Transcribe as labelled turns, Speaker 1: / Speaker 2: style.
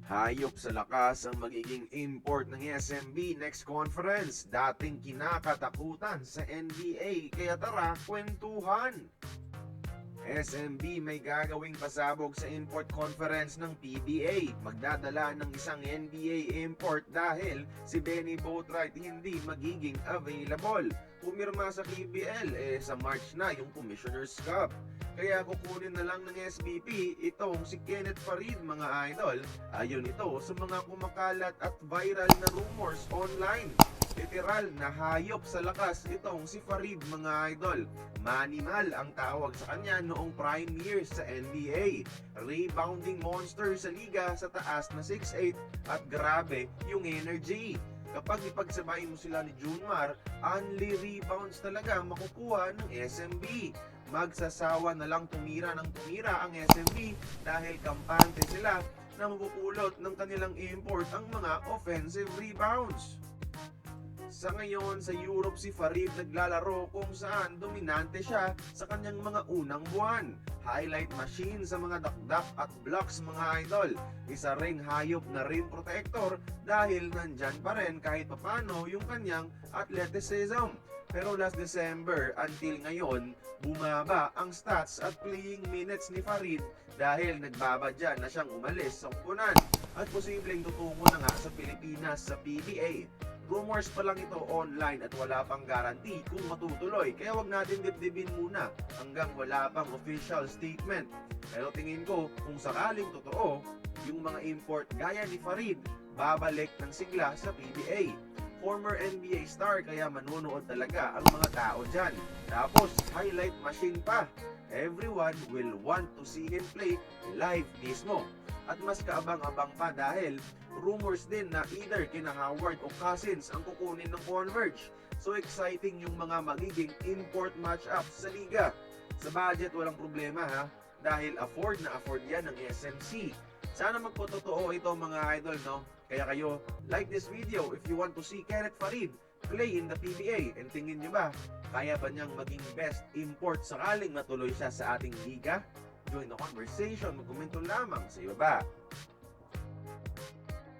Speaker 1: Hayop sa lakas ang magiging import ng SMB next conference. Dating kinakatakutan sa NBA. Kaya tara, kwentuhan! SMB may gagawing pasabog sa import conference ng PBA. Magdadala ng isang NBA import dahil si Benny Boatwright hindi magiging available. Pumirma sa PBL, sa March na yung Commissioner's Cup. Kaya kukunin na lang ng SBP itong si Kenneth Farid, mga idol. Ayon ito sa mga kumakalat at viral na rumors online. Literal na hayop sa lakas itong si Farid, mga idol. Manimal ang tawag sa kanya noong prime years sa NBA. Rebounding monster sa liga sa taas na 6'8" at grabe yung energy. Kapag ipagsabay mo sila ni Junmar, only rebounds talaga makukuha ng SMB. Magsasawa na lang tumira ng tumira ang SMB dahil kampante sila na mapupulot ng kanilang import ang mga offensive rebounds. Sa ngayon, sa Europe si Farid naglalaro kung saan dominante siya sa kanyang mga unang buwan. Highlight machine sa mga dakdak at blocks, mga idol. Isa ring hayop na rim protector dahil nandyan pa rin kahit papano yung kanyang athleticism. Pero last December until ngayon, bumaba ang stats at playing minutes ni Farid dahil nagbabadya na siyang umalis sa kupunan at posibleng tutungo na nga sa Pilipinas sa PBA. Rumors pa lang ito online at wala pang guarantee kung matutuloy, kaya wag natin dibdibin muna hanggang wala pang official statement. Pero tingin ko kung sakaling totoo, yung mga import gaya ni Farid babalik ng sigla sa PBA. Former NBA star kaya manonood talaga ang mga tao dyan. Tapos highlight machine pa. Everyone will want to see him play live mismo. At mas kaabang-abang pa dahil rumors din na either kina Howard o Cousins ang kukunin ng Converge. So exciting yung mga magiging import matchups sa liga. Sa budget walang problema ha, dahil afford na afford yan ng SMC. Sana magpototoo ito, mga idol, no? Kaya kayo, like this video if you want to see Kenneth Farid play in the PBA. And tingin nyo ba, kaya ba niyang maging best import sakaling matuloy siya sa ating liga? Join the conversation, magkomento lamang sa ibaba.